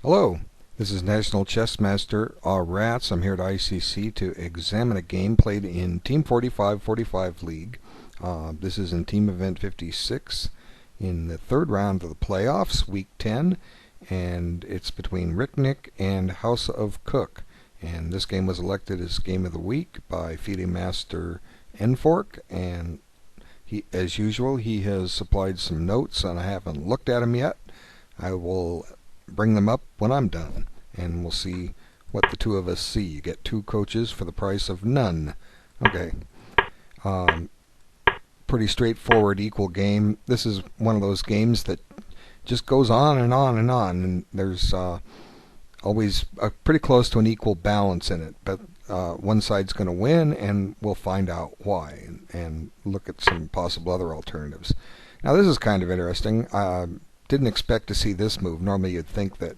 Hello, this is National Chess Master Rats. I'm here at ICC to examine a game played in Team 4545 League. This is in Team Event 56 in the third round of the playoffs, Week 10, and it's between ricnic and houseofcook. And this game was elected as Game of the Week by FIDE Master Nfork, and as usual, he has supplied some notes, and I haven't looked at them yet. I will bring them up when I'm done, and we'll see what the two of us see. You get two coaches for the price of none. Okay. Pretty straightforward, equal game. This is one of those games that just goes on and on and on, and there's always pretty close to an equal balance in it, but one side's going to win, and we'll find out why, and look at some possible other alternatives. Now this is kind of interesting. Didn't expect to see this move. Normally you'd think that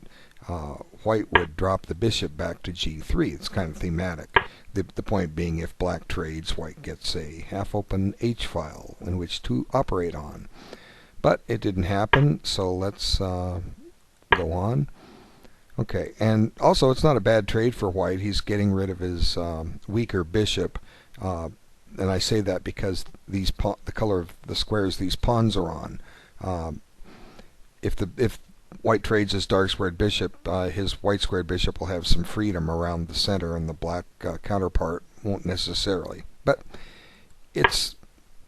white would drop the bishop back to g3. It's kind of thematic. The point being, if black trades, white gets a half-open h-file in which to operate on. But it didn't happen, so let's go on. Okay, and also it's not a bad trade for white. He's getting rid of his weaker bishop. And I say that because the color of the squares these pawns are on. If white trades his dark squared bishop, his white squared bishop will have some freedom around the center, and the black counterpart won't necessarily. But it's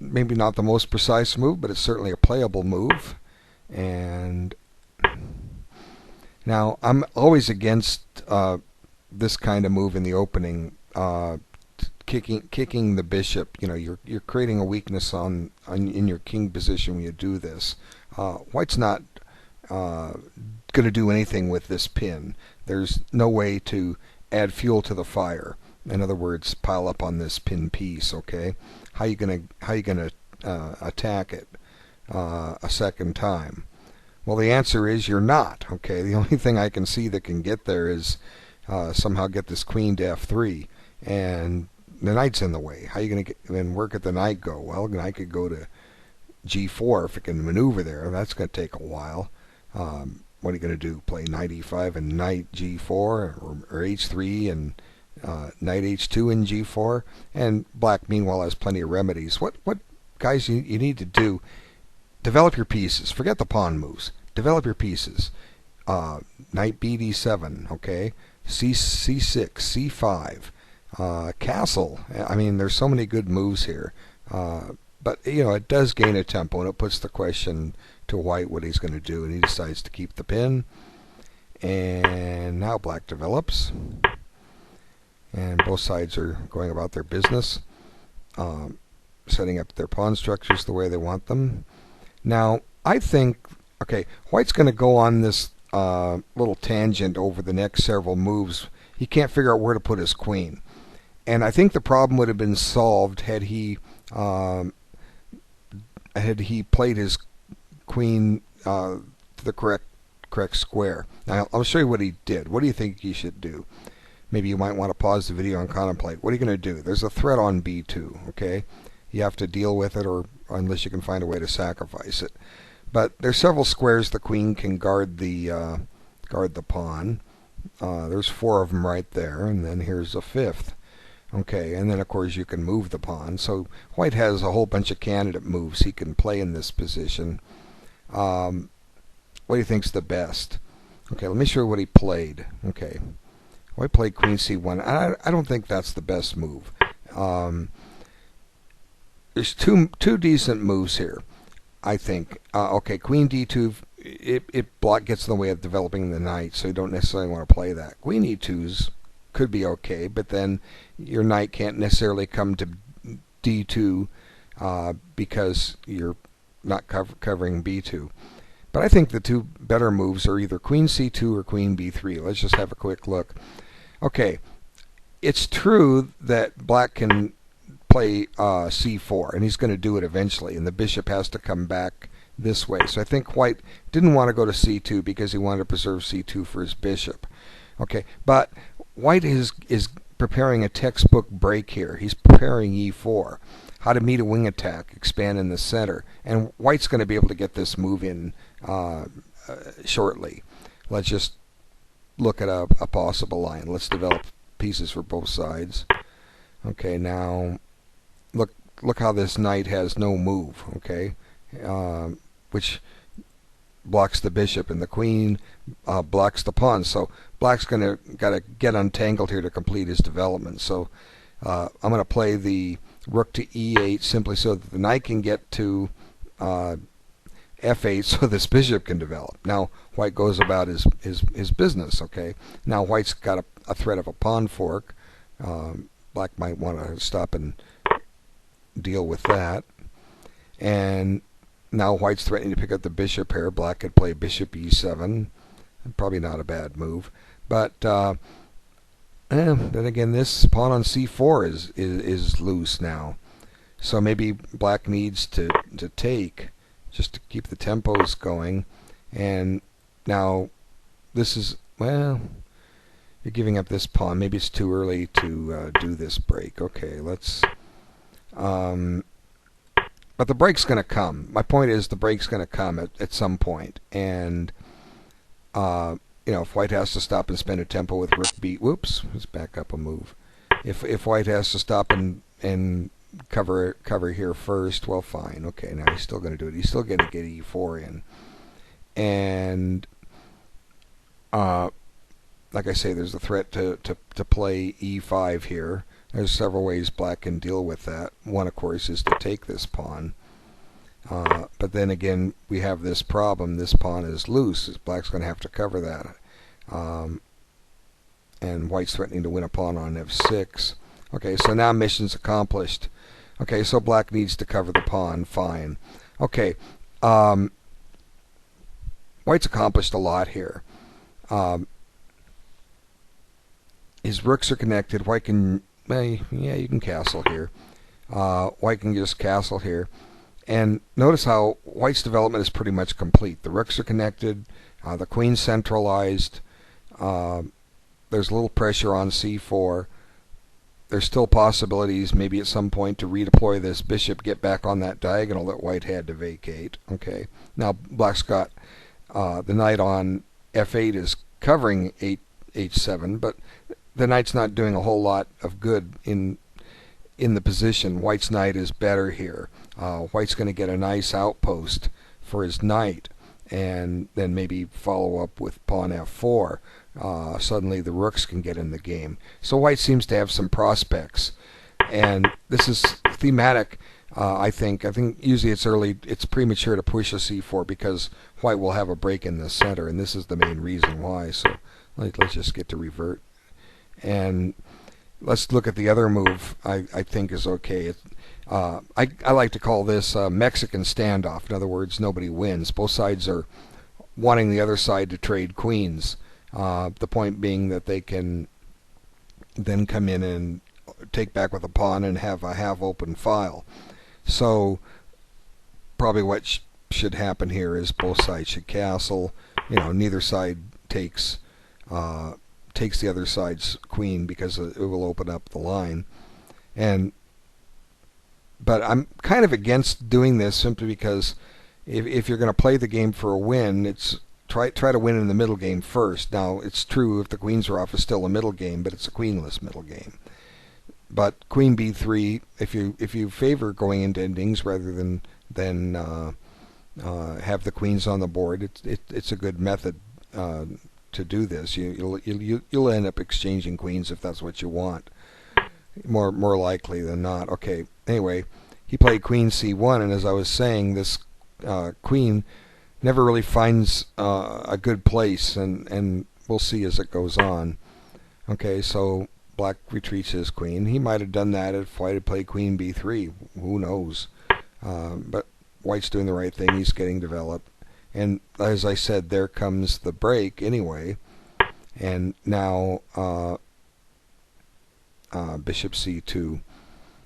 maybe not the most precise move, but it's certainly a playable move. And now I'm always against this kind of move in the opening, kicking the bishop. You know, you're creating a weakness in your king position when you do this. White's not going to do anything with this pin. There's no way to add fuel to the fire. In other words, pile up on this pin piece. Okay, how you gonna attack it a second time? Well, the answer is you're not. Okay, the only thing I can see that can get there is somehow get this queen to f3, and the knight's in the way. How you gonna work at the knight go? Well, the knight could go to g4 if it can maneuver there. That's going to take a while. What are you going to do? Play knight e5 and knight g4, or h3 and knight h2 and g4? And black, meanwhile, has plenty of remedies. What guys, you need to do? Develop your pieces. Forget the pawn moves. Develop your pieces. Knight bd7, okay? c6, c5, castle. I mean, there's so many good moves here. But, you know, it does gain a tempo, and it puts the question to white what he's going to do, and he decides to keep the pin. And now black develops, and both sides are going about their business, setting up their pawn structures the way they want them. Now, I think, okay, white's going to go on this little tangent over the next several moves. He can't figure out where to put his queen. And I think the problem would have been solved had he played his queen to the correct square. Now, I'll show you what he did. What do you think he should do? Maybe you might want to pause the video and contemplate. What are you going to do? There's a threat on b2, okay? You have to deal with it, or unless you can find a way to sacrifice it. But there's several squares the queen can guard the pawn. There's 4 of them right there, and then here's a 5th. Okay, and then of course you can move the pawn. So white has a whole bunch of candidate moves he can play in this position. What do you think's the best? Okay, let me show you what he played. Okay, white played queen c1. I don't think that's the best move. There's two decent moves here, I think. Okay, queen d2. It block gets in the way of developing the knight, so you don't necessarily want to play that. Queen e2's could be okay, but then your knight can't necessarily come to d2 because you're not covering b2. But I think the two better moves are either queen c2 or queen b3. Let's just have a quick look. Okay, it's true that black can play c4, and he's going to do it eventually, and the bishop has to come back this way. So I think white didn't want to go to c2 because he wanted to preserve c2 for his bishop. Okay, but white is preparing a textbook break here. He's preparing e4. How to meet a wing attack, expand in the center. And white's going to be able to get this move in shortly. Let's just look at a possible line. Let's develop pieces for both sides. Okay, now look how this knight has no move. Okay, which blocks the bishop, and the queen blocks the pawn. So black's gotta get untangled here to complete his development. So I'm gonna play the rook to e8 simply so that the knight can get to f8 so this bishop can develop. Now white goes about his business. Okay, now white's got a threat of a pawn fork. Black might want to stop and deal with that. And now white's threatening to pick up the bishop here. Black could play bishop e7. Probably not a bad move. But then again, this pawn on c4 is loose now. So maybe black needs to take just to keep the tempos going. And now this is, well, you're giving up this pawn. Maybe it's too early to do this break. Okay, let's... but the break's going to come. My point is the break's going to come at some point. And, you know, if white has to stop and spend a tempo with rook b... Whoops, let's back up a move. If white has to stop and cover here first, well, fine. Okay, now he's still going to do it. He's still going to get e4 in. And... like I say, there's a threat to play e5 here. There's several ways black can deal with that. One, of course, is to take this pawn. But then again, we have this problem. This pawn is loose. Black's going to have to cover that. And white's threatening to win a pawn on f6. Okay, so now mission's accomplished. Okay, so black needs to cover the pawn. Fine. Okay, white's accomplished a lot here. His rooks are connected. White can, well, yeah, you can castle here. White can just castle here. And notice how white's development is pretty much complete. The rooks are connected. The queen's centralized. There's a little pressure on c4. There's still possibilities maybe at some point to redeploy this bishop, get back on that diagonal that white had to vacate. Okay. Now black's got the knight on f8 is covering h7, but the knight's not doing a whole lot of good in the position. White's knight is better here. White's going to get a nice outpost for his knight, and then maybe follow up with pawn f4. Suddenly the rooks can get in the game. So white seems to have some prospects, and this is thematic. I think usually it's premature to push a c4 because white will have a break in the center, and this is the main reason why. So let's just get to revert. And let's look at the other move I think is okay. I like to call this a Mexican standoff. In other words, nobody wins. Both sides are wanting the other side to trade queens. The point being that they can then come in and take back with a pawn and have a half-open file. So probably what should happen here is both sides should castle. You know, neither side takes the other side's queen because it will open up the line. But I'm kind of against doing this simply because if you're going to play the game for a win, it's try to win in the middle game first. Now it's true if the queens are off, it's still a middle game, but it's a queenless middle game. But queen b3, if you favor going into endings rather than have the queens on the board, it's a good method to do this. You'll end up exchanging queens if that's what you want, more likely than not. Okay, anyway, he played queen c1, and as I was saying, this queen never really finds a good place, and we'll see as it goes on. Okay, so black retreats his queen. He might have done that if white had played queen b3. Who knows? But white's doing the right thing. He's getting developed. And as I said, there comes the break anyway. And now bishop c2.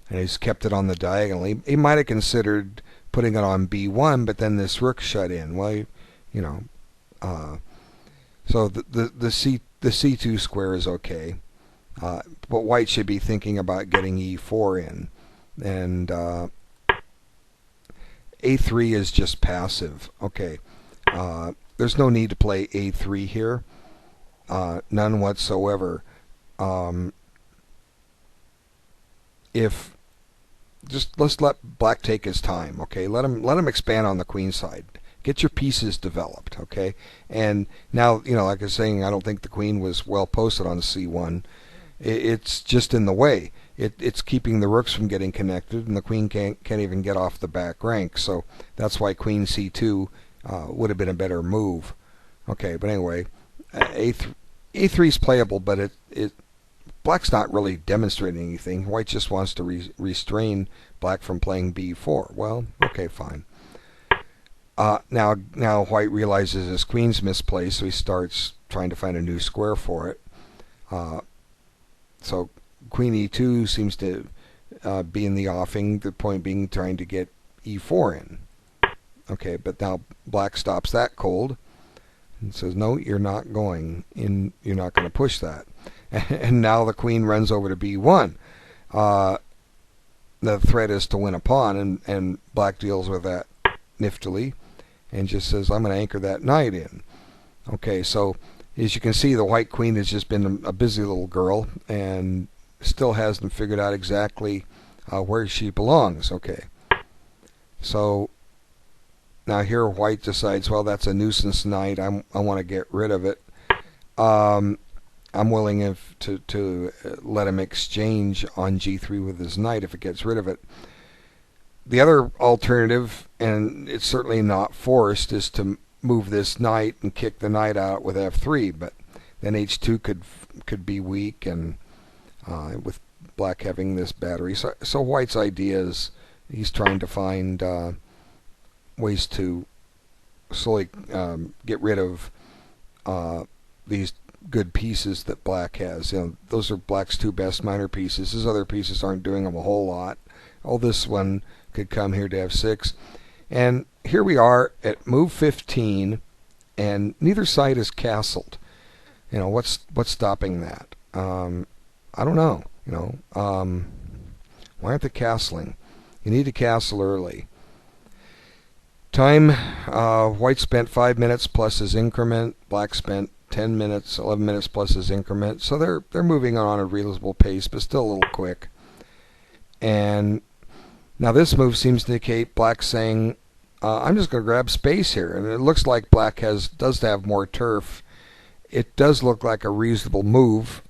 And he's kept it on the diagonal. He might have considered putting it on b1, but then this rook shut in. Well, you know. So the c2 square is okay. But white should be thinking about getting e4 in. And a3 is just passive. Okay. There's no need to play a3 here. none whatsoever. If just let's let black take his time, okay? Let him expand on the queen side. Get your pieces developed, okay? And now, like I was saying, I don't think the queen was well posted on C1. It's just in the way. It's keeping the rooks from getting connected, and the queen can't even get off the back rank. So that's why queen C2 would have been a better move. Okay, but anyway, A3 is playable, but black's not really demonstrating anything. White just wants to restrain black from playing B4. Well, okay, fine. Now white realizes his queen's misplaced, so he starts trying to find a new square for it. So queen E2 seems to be in the offing, the point being trying to get E4 in. Okay, but now black stops that cold and says, no, you're not going in, you're not going to push that. And now the queen runs over to B1. The threat is to win a pawn, and black deals with that niftily and just says, I'm going to anchor that knight in. Okay, so as you can see, the white queen has just been a busy little girl and still hasn't figured out exactly where she belongs. Okay, so now here white decides, well, that's a nuisance knight. I want to get rid of it. I'm willing to let him exchange on G3 with his knight if it gets rid of it. The other alternative, and it's certainly not forced, is to move this knight and kick the knight out with F3, but then H2 could be weak, and with black having this battery. So white's idea is he's trying to find ways to slowly get rid of these good pieces that black has. Those are black's two best minor pieces. His other pieces aren't doing him a whole lot. Oh, this one could come here to F6. And here we are at move 15, and neither side is castled. What's stopping that? I don't know. Why aren't they castling? You need to castle early. Time, white spent 5 minutes plus his increment. Black spent 10 minutes, 11 minutes plus his increment. So they're moving on a reasonable pace, but still a little quick. And now this move seems to indicate black saying, I'm just going to grab space here. And it looks like black does have more turf. It does look like a reasonable move,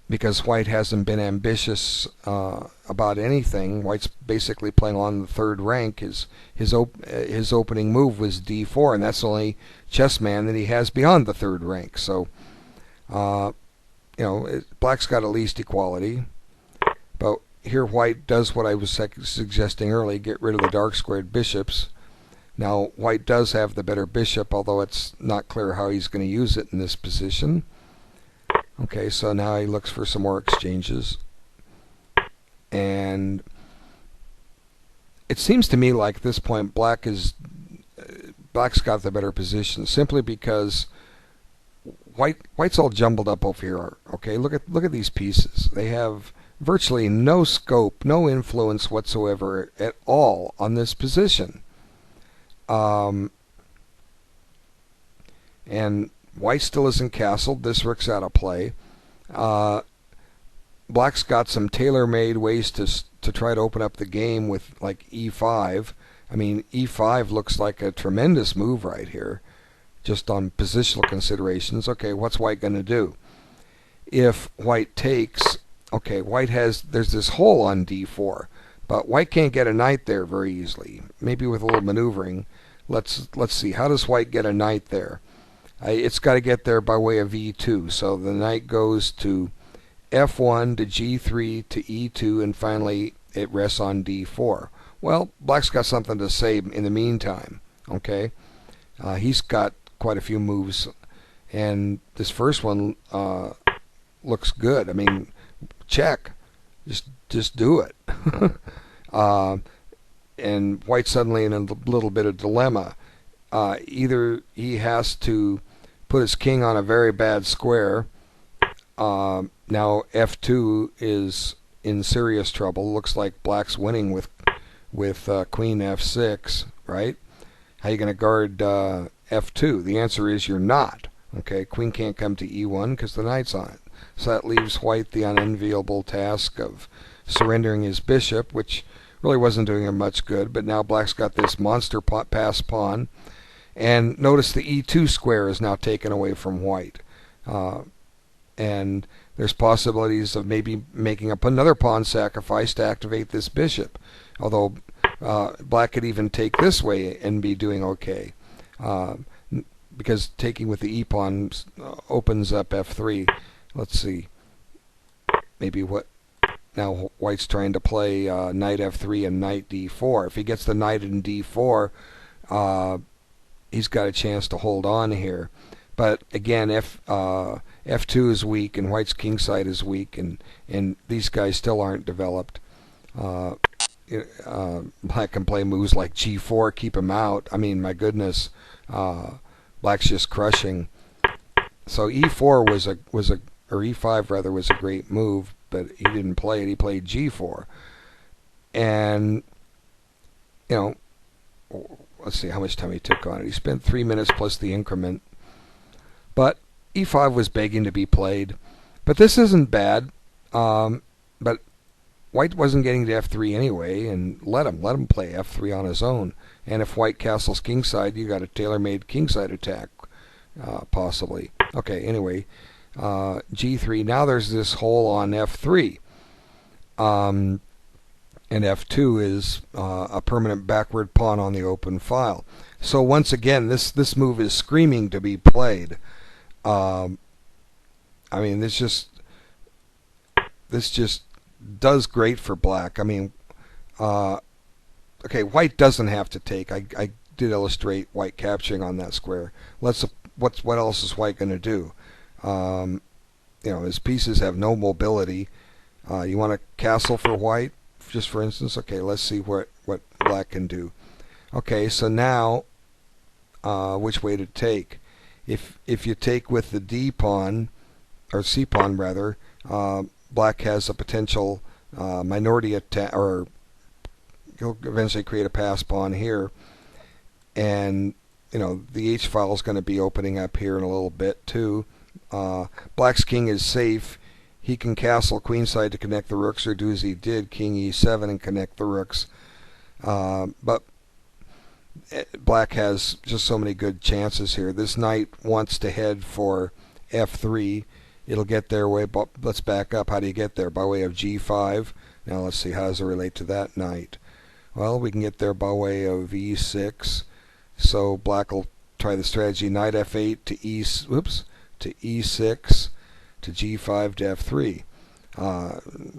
because white hasn't been ambitious about anything. White's basically playing on the third rank. His opening move was D4, and that's the only chess man that he has beyond the third rank. So, black's got at least equality. But here white does what I was suggesting earlier, get rid of the dark squared bishops. Now white does have the better bishop, although it's not clear how he's going to use it in this position. Okay, so now he looks for some more exchanges. And it seems to me like at this point black's got the better position, simply because white's all jumbled up over here. Okay, look at these pieces. They have virtually no scope, no influence whatsoever at all on this position. And white still isn't castled. This rook's out of play. Black's got some tailor-made ways to try to open up the game with like E5. I mean, E5 looks like a tremendous move right here, just on positional considerations. Okay, what's white going to do? If white takes, okay, there's this hole on D4, but white can't get a knight there very easily. Maybe with a little maneuvering. Let's see. How does white get a knight there? It's got to get there by way of E2. So the knight goes to F1 to G3 to E2, and finally it rests on D4. Well, black's got something to say in the meantime. Okay, he's got quite a few moves, and this first one looks good. I mean, check, just do it. And white's suddenly in a little bit of dilemma. Either he has to put his king on a very bad square. Now F2 is in serious trouble. Looks like black's winning with queen F6, right? How are you going to guard F2? The answer is you're not. Okay, queen can't come to e1 because the knight's on it. So that leaves white the unenviable task of surrendering his bishop, which really wasn't doing him much good. But now black's got this monster pass pawn. And notice the e2 square is now taken away from white. And there's possibilities of maybe making up another pawn sacrifice to activate this bishop. Although black could even take this way and be doing okay. Because taking with the e-pawn opens up f3. Let's see. Maybe what... Now white's trying to play knight f3 and knight d4. If he gets the knight in d4, he's got a chance to hold on here. But again, f2 is weak and white's king side is weak, and these guys still aren't developed. Black can play moves like g4, keep him out. I mean, my goodness, black's just crushing. So e4 or e5 rather was a great move, but he didn't play it. He played g4, and you know, let's see how much time he took on it. He spent 3 minutes plus the increment. But e5 was begging to be played. But this isn't bad. But white wasn't getting to f3 anyway, and let him play f3 on his own. And if white castles kingside, you got a tailor-made kingside attack, possibly. Okay, anyway, g3. Now there's this hole on f3. And f2 is a permanent backward pawn on the open file. So once again, this move is screaming to be played. I mean, this just does great for black. I mean, okay, white doesn't have to take. I did illustrate white capturing on that square. What else is white going to do? You know, his pieces have no mobility. You want a castle for white, just for instance? Okay, let's see what black can do. Okay, so now, which way to take? If you take with the d pawn, or c pawn rather, black has a potential minority attack, or he'll eventually create a pass pawn here, and you know the h file is going to be opening up here in a little bit too. Black's king is safe. He can castle queenside to connect the rooks, or do as he did, king e7 and connect the rooks. But black has just so many good chances here. This knight wants to head for f3. It'll get there way, but let's back up. How do you get there? By way of g5. Now let's see, how does it relate to that knight? Well, we can get there by way of e6. So black will try the strategy knight f8 to to e6 to g5 to f3.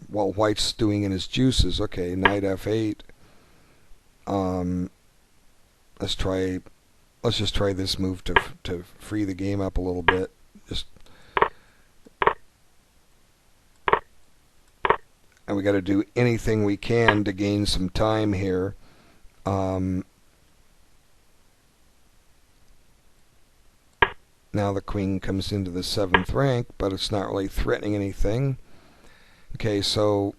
While white's doing in his juices. Okay, knight f8. Let's just try this move to free the game up a little bit. And we got to do anything we can to gain some time here. Now the queen comes into the 7th rank, but it's not really threatening anything. Okay, so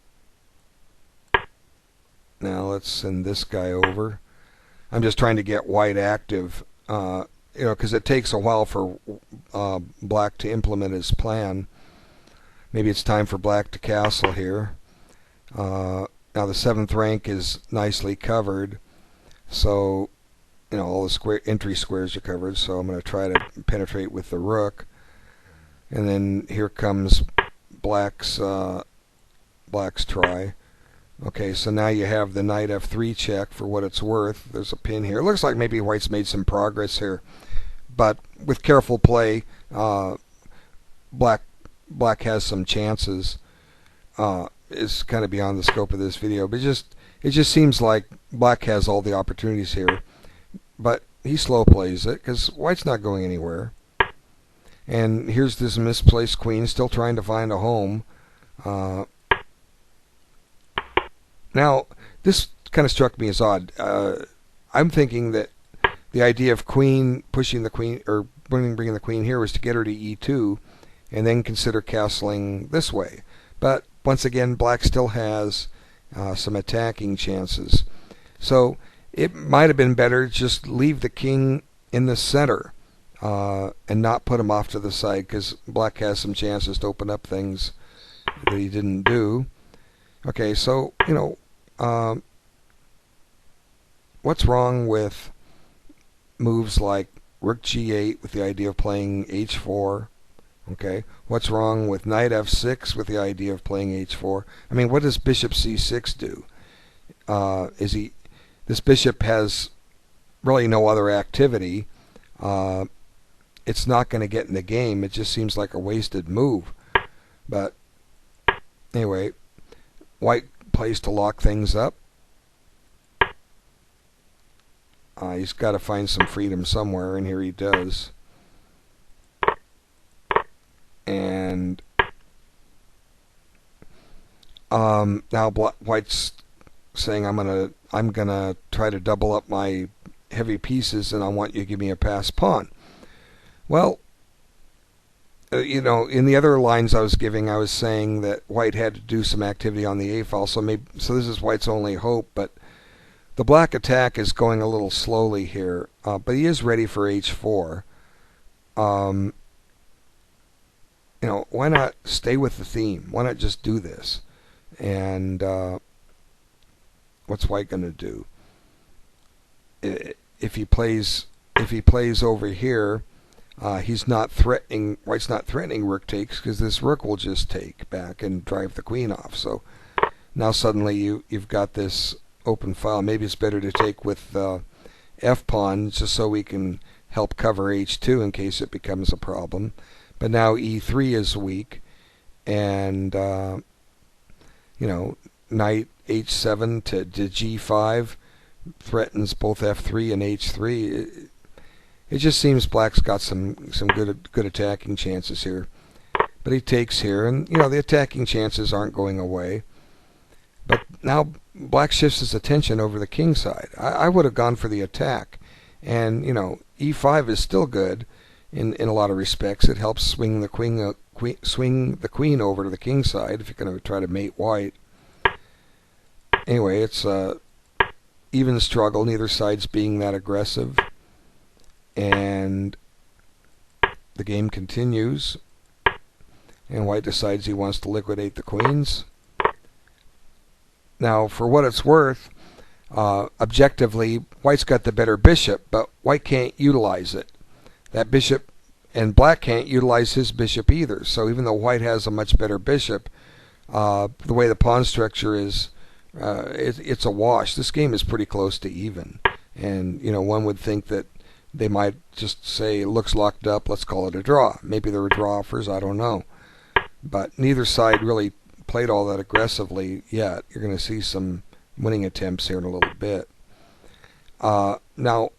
now let's send this guy over. I'm just trying to get white active, you know, because it takes a while for black to implement his plan. Maybe it's time for black to castle here. Now the 7th rank is nicely covered, so you know all the entry squares are covered. So I'm going to try to penetrate with the rook, and then here comes black's try. Okay, so now you have the knight f3 check for what it's worth. There's a pin here. It looks like maybe white's made some progress here, but with careful play, black has some chances. Is kind of beyond the scope of this video, but it just seems like black has all the opportunities here, but he slow plays it because white's not going anywhere. And here's this misplaced queen still trying to find a home. Now, this kind of struck me as odd. I'm thinking that the idea of pushing the queen, or bringing the queen here, was to get her to e2 and then consider castling this way. But once again, black still has some attacking chances. So it might have been better to just leave the king in the center. and not put him off to the side, because black has some chances to open up things that he didn't do. Okay, so, what's wrong with moves like rook g8 with the idea of playing h4? Okay, what's wrong with knight f6 with the idea of playing h4? I mean, what does bishop c6 do? This bishop has really no other activity. It's not going to get in the game. It just seems like a wasted move. But anyway, white plays to lock things up. He's got to find some freedom somewhere, and here he does. And now white's saying, I'm gonna try to double up my heavy pieces, and I want you to give me a pass pawn. Well, in the other lines I was giving, I was saying that white had to do some activity on the a file, so this is white's only hope. But the black attack is going a little slowly here, but he is ready for h4. Why not stay with the theme? Why not just do this? And what's white going to do? If he plays over here, he's not threatening. White's not threatening rook takes, because this rook will just take back and drive the queen off. So now suddenly you've got this open file. Maybe it's better to take with f pawn, just so we can help cover h2 in case it becomes a problem. But now e3 is weak, and knight h7 to g5 threatens both f3 and h3. It just seems black's got some good attacking chances here. But he takes here, and the attacking chances aren't going away. But now black shifts his attention over the king side. I would have gone for the attack, and e5 is still good in a lot of respects. It helps swing the queen over to the king side if you're going to try to mate white. Anyway, it's even struggle. Neither side's being that aggressive, and the game continues. And white decides he wants to liquidate the queens. Now, for what it's worth, objectively, white's got the better bishop, but white can't utilize it. That bishop, and black can't utilize his bishop either. So even though white has a much better bishop, the way the pawn structure is, it's a wash. This game is pretty close to even. And, one would think that they might just say, it looks locked up, let's call it a draw. Maybe there were draw offers, I don't know. But neither side really played all that aggressively yet. You're going to see some winning attempts here in a little bit. Now,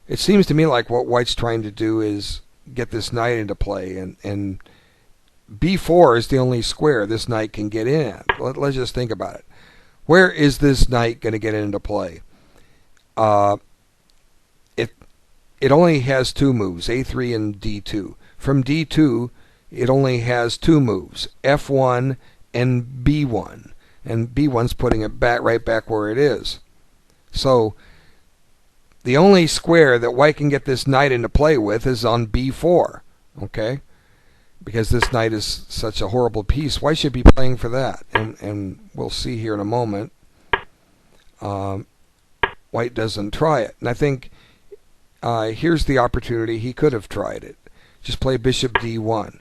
it seems to me like what white's trying to do is get this knight into play, and b4 is the only square this knight can get in at. Let's just think about it. Where is this knight going to get into play? It only has two moves, a3 and d2. From d2, it only has two moves, f1 and b1. And b1's putting it right back where it is. So the only square that white can get this knight into play with is on b4, okay? Because this knight is such a horrible piece. White should be playing for that, and we'll see here in a moment. White doesn't try it, and I think here's the opportunity. He could have tried it. Just play bishop d1,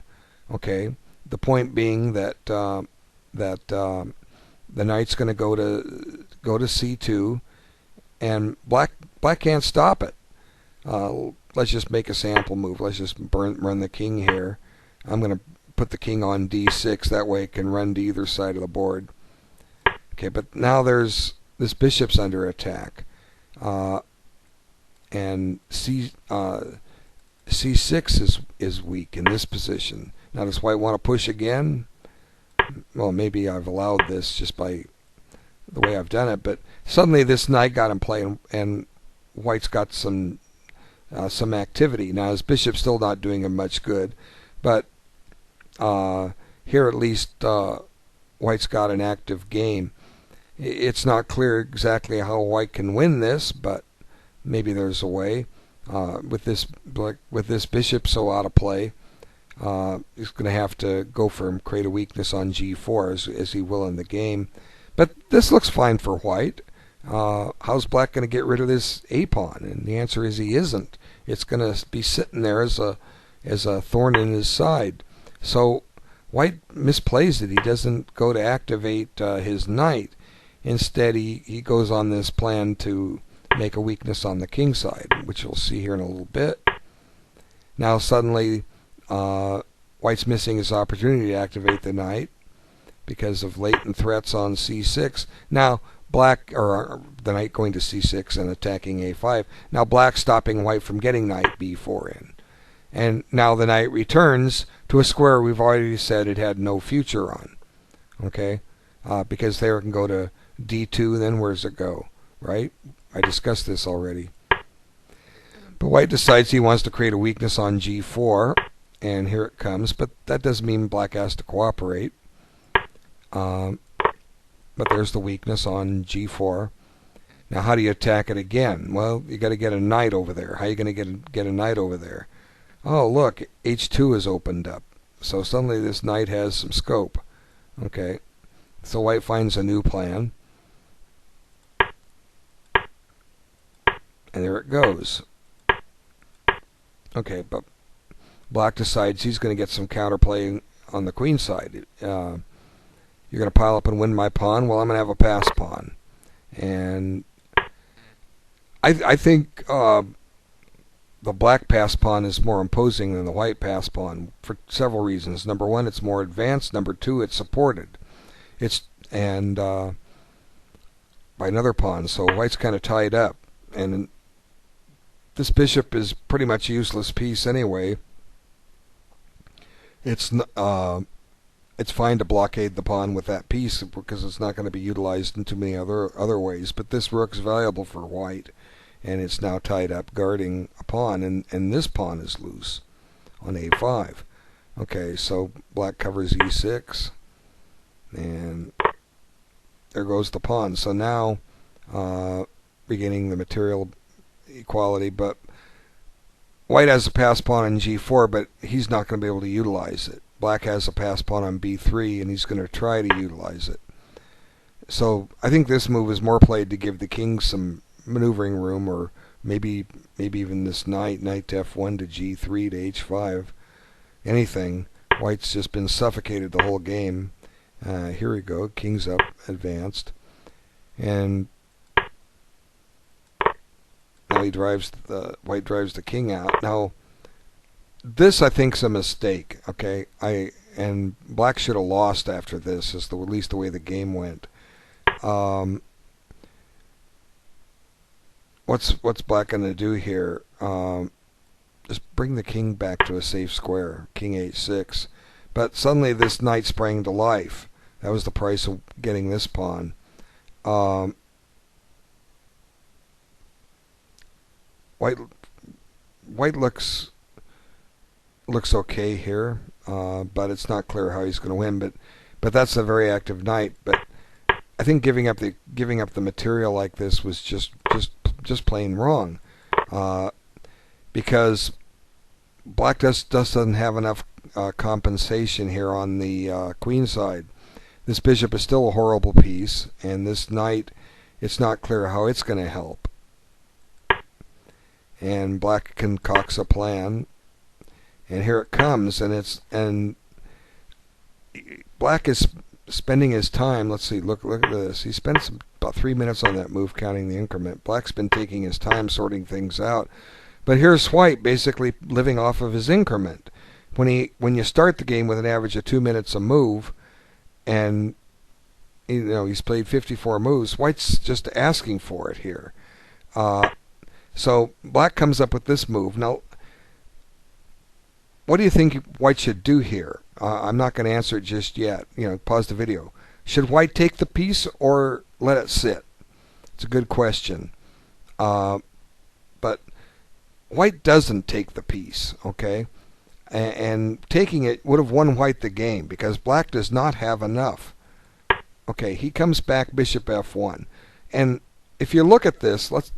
okay? The point being that the knight's going to go to c2, and black can't stop it. Let's just make a sample move. Let's just run the king here. I'm going to put the king on d6. That way it can run to either side of the board. Okay, but now this bishop's under attack. And c6 is weak in this position. Now does white want to push again? Well, maybe I've allowed this just by the way I've done it, but suddenly this knight got in play, and white's got some activity. Now his bishop's still not doing him much good, but here at least white's got an active game. It's not clear exactly how white can win this, but maybe there's a way. With this bishop so out of play, he's going to have to go for him, create a weakness on g4 as he will in the game. But this looks fine for white. How's black going to get rid of this a pawn? And the answer is he isn't. It's going to be sitting there as a thorn in his side. So white misplays it. He doesn't go to activate his knight. Instead, he goes on this plan to make a weakness on the king side, which you'll see here in a little bit. Now suddenly white's missing his opportunity to activate the knight because of latent threats on c6. Now black, or the knight going to c6 and attacking a5. Now black stopping white from getting knight b4 in. And now the knight returns to a square we've already said it had no future on. Okay? Because there it can go to d2, then where's it go? Right? I discussed this already. But white decides he wants to create a weakness on g4, and here it comes. But that doesn't mean black has to cooperate. But there's the weakness on g4. Now how do you attack it again? Well, you got to get a knight over there. How are you going to get a knight over there? Oh, look, h2 is opened up. So suddenly this knight has some scope. Okay, so white finds a new plan. And there it goes. Okay, but black decides he's going to get some counterplay on the queen side. You're going to pile up and win my pawn? Well, I'm going to have a pass pawn. And I think the black pass pawn is more imposing than the white pass pawn for several reasons. Number one, it's more advanced. Number two, it's supported. And by another pawn, so white's kind of tied up. And this bishop is pretty much a useless piece anyway. It's fine to blockade the pawn with that piece because it's not going to be utilized in too many other ways. But this rook's valuable for white, and it's now tied up guarding a pawn, and this pawn is loose on a5. Okay, so black covers e6, and there goes the pawn. So now regaining the material equality, but white has a pass pawn on g4, but he's not going to be able to utilize it. Black has a pass pawn on b3, and he's going to try to utilize it. So I think this move is more played to give the king some maneuvering room, or maybe even this knight to f1 to g3 to h5, anything. White's just been suffocated the whole game. Here we go, king's up, advanced, and now white drives the king out. Now this I think is a mistake. Okay, and black should have lost after this, is at least the way the game went. What's black going to do here? Just bring the king back to a safe square, king h6. But suddenly this knight sprang to life. That was the price of getting this pawn. White looks okay here, but it's not clear how he's going to win. But that's a very active knight. But I think giving up the material like this was just plain wrong, because black doesn't have enough compensation here on the queen side. This bishop is still a horrible piece, and this knight, it's not clear how it's going to help. And black concocts a plan, and here it comes, and black is spending his time. Let's see, look at this. He spends about 3 minutes on that move, counting the increment. Black's been taking his time sorting things out, but here's white basically living off of his increment. When you start the game with an average of 2 minutes a move, and he's played 54 moves, white's just asking for it here. So black comes up with this move. Now, what do you think white should do here? I'm not going to answer it just yet. Pause the video. Should white take the piece or let it sit? It's a good question. But white doesn't take the piece, okay? And taking it would have won white the game because black does not have enough. Okay, he comes back bishop f1. And if you look at this, once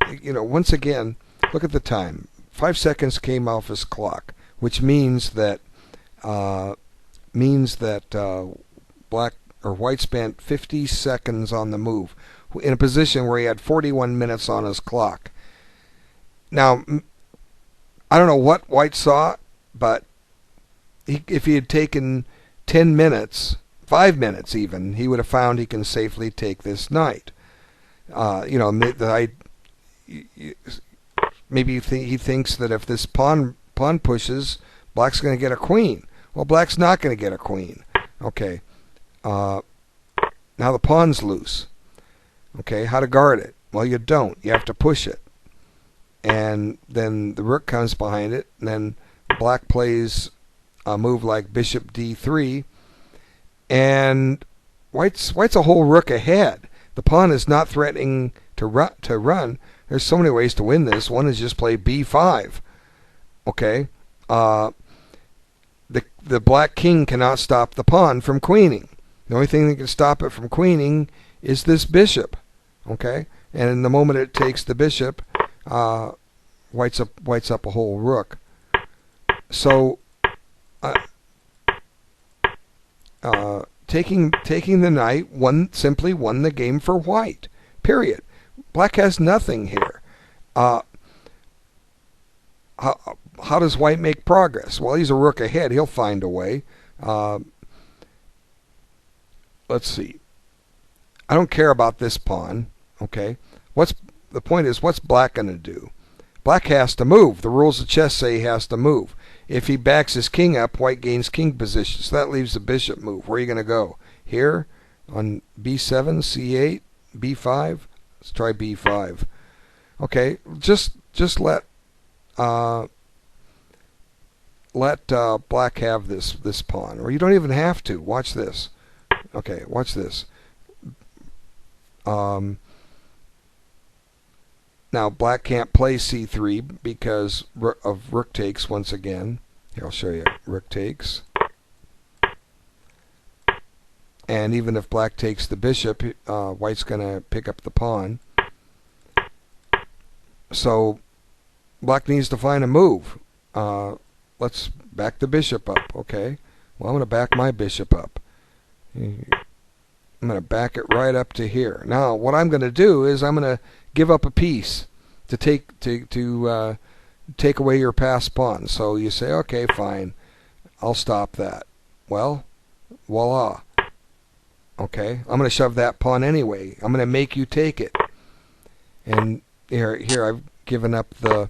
again, look at the time. 5 seconds came off his clock, which means that black or white spent 50 seconds on the move in a position where he had 41 minutes on his clock. Now, I don't know what white saw, but if he had taken 10 minutes, 5 minutes even, he would have found he can safely take this knight. Maybe he thinks that if this pawn pushes, black's going to get a queen. Well, black's not going to get a queen. Okay. Now the pawn's loose. Okay, how to guard it? Well, you don't. You have to push it. And then the rook comes behind it, and then black plays a move like bishop d3, and white's a whole rook ahead. The pawn is not threatening to run. There's so many ways to win this. One is just play b5. Okay, the black king cannot stop the pawn from queening. The only thing that can stop it from queening is this bishop. Okay, and in the moment it takes the bishop, white's up a whole rook. So taking the knight simply won the game for white. Period. Black has nothing here. How does white make progress? Well, he's a rook ahead. He'll find a way. Let's see. I don't care about this pawn. Okay. The point is, what's black going to do? Black has to move. The rules of chess say he has to move. If he backs his king up, white gains king position. So that leaves the bishop move. Where are you going to go? Here on b7, c8, b5. Let's try b5. Okay, just let black have this pawn, or you don't even have to. Watch this. Okay, watch this. Now black can't play c3 because of rook takes once again. Here, I'll show you. Rook takes. And even if black takes the bishop, white's going to pick up the pawn. So black needs to find a move. Let's back the bishop up. Okay. Well, I'm going to back my bishop up. I'm going to back it right up to here. Now, what I'm going to do is I'm going to give up a piece to take away your passed pawn. So you say, okay, fine, I'll stop that. Well, voila. Okay, I'm going to shove that pawn anyway. I'm going to make you take it. And here I've given up the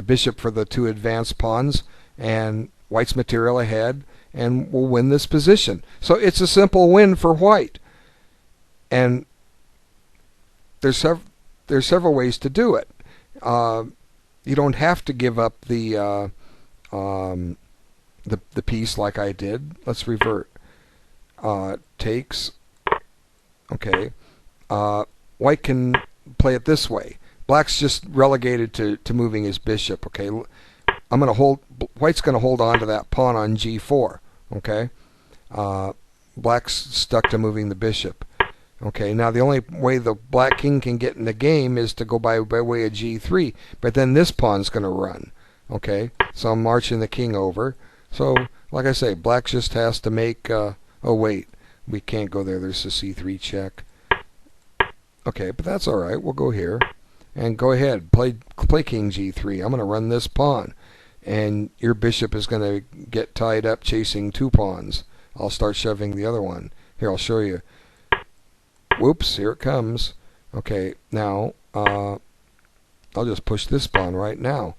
bishop for the two advanced pawns, and white's material ahead, and we'll win this position. So it's a simple win for white. And there's several ways to do it. You don't have to give up the piece like I did. Let's revert. Takes. Okay. White can play it this way. Black's just relegated to moving his bishop. Okay. I'm going to hold. White's going to hold on to that pawn on g4. Okay. Black's stuck to moving the bishop. Okay, now the only way the black king can get in the game is to go by way of g3, but then this pawn's going to run. Okay, so I'm marching the king over. So, like I say, black just has to make, oh wait, we can't go there, there's a c3 check. Okay, but that's alright, we'll go here. And go ahead, play king g3. I'm going to run this pawn. And your bishop is going to get tied up chasing two pawns. I'll start shoving the other one. Here, I'll show you. Whoops, here it comes. Okay, now I'll just push this pawn right now.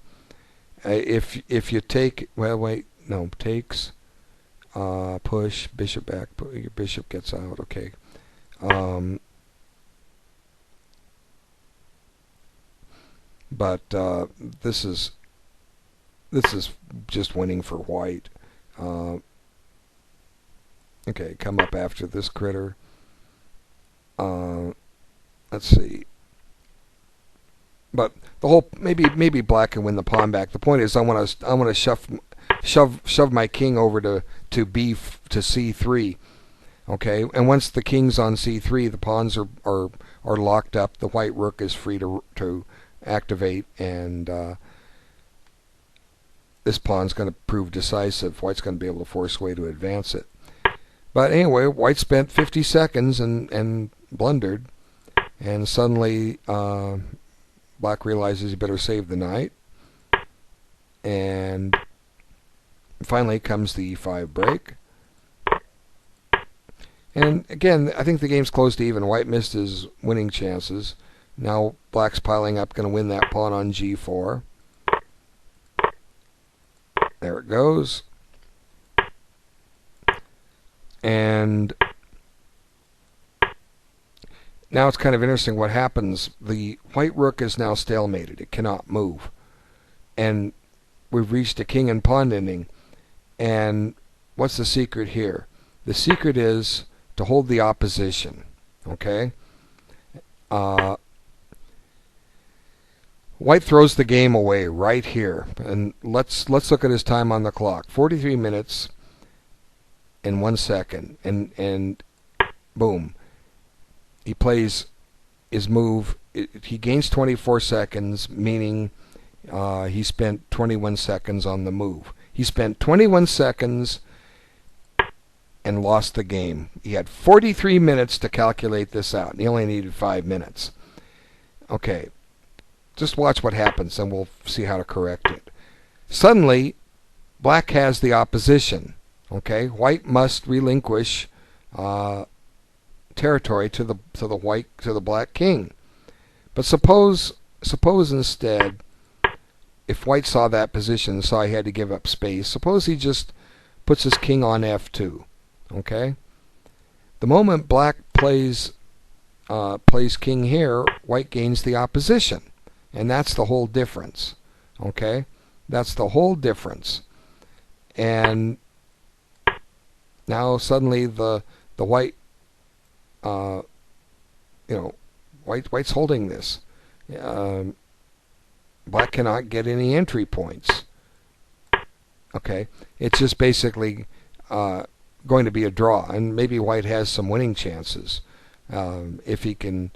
If you take, well, wait, no, takes, push, bishop back, your bishop gets out. Okay. But this is just winning for white. Okay, come up after this critter. Let's see. But the whole maybe black can win the pawn back. The point is I want to shove my king over to c3. Okay, and once the king's on c3, the pawns are locked up. The white rook is free to activate, and this pawn's going to prove decisive. White's going to be able to force way to advance it. But anyway, White spent 50 seconds and blundered, and suddenly Black realizes he better save the knight, and finally comes the e5 break. And again, I think the game's close to even. White missed his winning chances. Now Black's piling up, going to win that pawn on g4. There it goes. And now it's kind of interesting what happens. The white rook is now stalemated. It cannot move. And we've reached a king and pawn ending. And what's the secret here? The secret is to hold the opposition. Okay? White throws the game away right here. And let's look at his time on the clock. 43 minutes and 1 second. And boom. He plays his move. He gains 24 seconds, meaning he spent 21 seconds on the move. He spent 21 seconds and lost the game. He had 43 minutes to calculate this out, and he only needed 5 minutes. Okay, just watch what happens, and we'll see how to correct it. Suddenly, Black has the opposition. Okay, White must relinquish territory to the Black king. But suppose instead, if White saw that position and saw he had to give up space, suppose he just puts his king on f2. Okay, the moment Black plays king here, White gains the opposition, and that's the whole difference. Okay, that's the whole difference. And now suddenly the White, White's holding this. Black cannot get any entry points. Okay, it's just basically going to be a draw, and maybe White has some winning chances if he can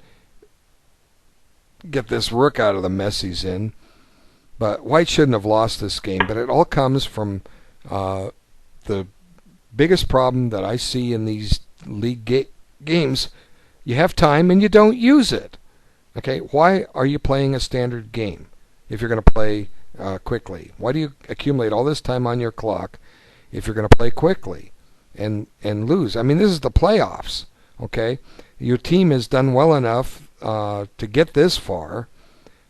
get this rook out of the mess he's in. But White shouldn't have lost this game. But it all comes from the biggest problem that I see in these league games. You have time and you don't use it. Okay, why are you playing a standard game if you're going to play quickly? Why do you accumulate all this time on your clock if you're going to play quickly and lose? I mean, this is the playoffs. Okay, your team has done well enough to get this far.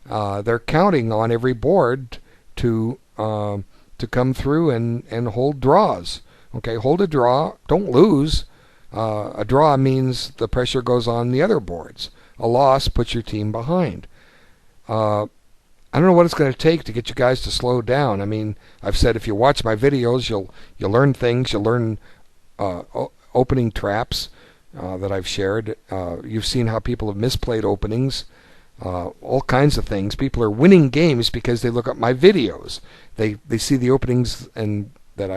They're counting on every board to come through and hold draws. Okay, hold a draw, don't lose. A draw means the pressure goes on the other boards. A loss puts your team behind. I don't know what it's going to take to get you guys to slow down. I mean, I've said if you watch my videos, you'll learn things. You'll learn opening traps that I've shared. You've seen how people have misplayed openings. All kinds of things. People are winning games because they look at my videos. They see the openings and that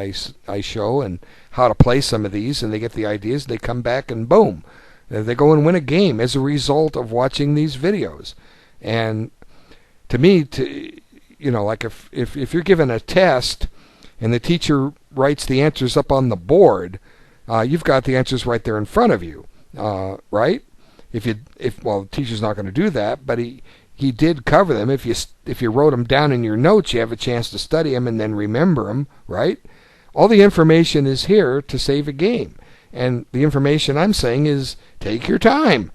I show and how to play some of these, and they get the ideas. They come back and boom, they go and win a game as a result of watching these videos. And to me, like if you're given a test and the teacher writes the answers up on the board, you've got the answers right there in front of you, right? Well, the teacher's not going to do that, but he did cover them. If you wrote them down in your notes, you have a chance to study them and then remember them, right? All the information is here to save a game, and the information I'm saying is take your time.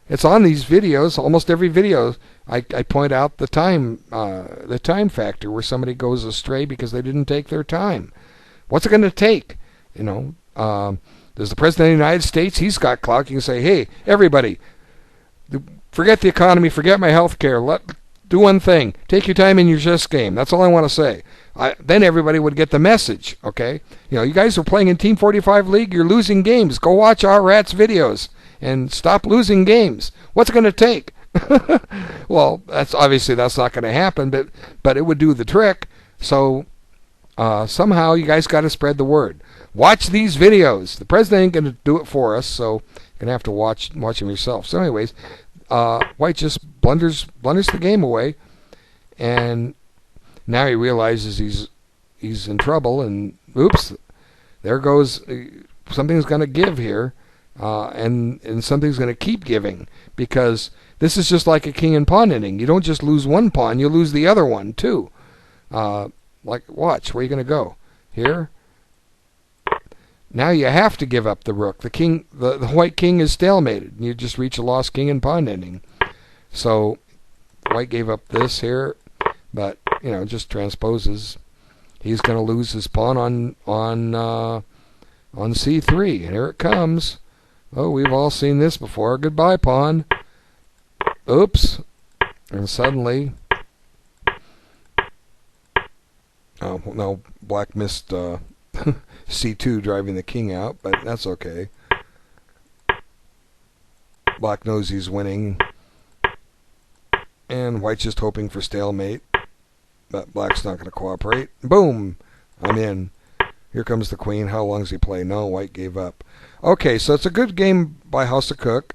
It's on these videos. Almost every video, I point out the time factor where somebody goes astray because they didn't take their time. What's it going to take? There's the President of the United States. He's got clout. You can say, hey, everybody, forget the economy, forget my health care. Do one thing. Take your time in your chess game. That's all I want to say. Then everybody would get the message, okay? You guys are playing in Team 45 League. You're losing games. Go watch our Rats videos and stop losing games. What's it going to take? Well, that's not going to happen, but it would do the trick. So somehow you guys got to spread the word. Watch these videos. The president ain't going to do it for us, so you're going to have to watch them yourself. So anyways, White just blunders the game away, and now he realizes he's in trouble, and oops, there goes, something's going to give here, and something's going to keep giving, because this is just like a king and pawn ending. You don't just lose one pawn, you lose the other one too. Like, watch, where are you going to go? Here? Now you have to give up the rook. The king, the white king is stalemated. You just reach a lost king and pawn ending. So white gave up this here, but you know, just transposes. He's going to lose his pawn on c3, and here it comes. Oh, we've all seen this before. Goodbye, pawn. Oops, and suddenly, oh no, black missed c2, driving the king out, but that's okay. Black knows he's winning, and white's just hoping for stalemate, but black's not going to cooperate. Boom! I'm in. Here comes the queen. How long does he play? No, white gave up. Okay, so it's a good game by houseofcook.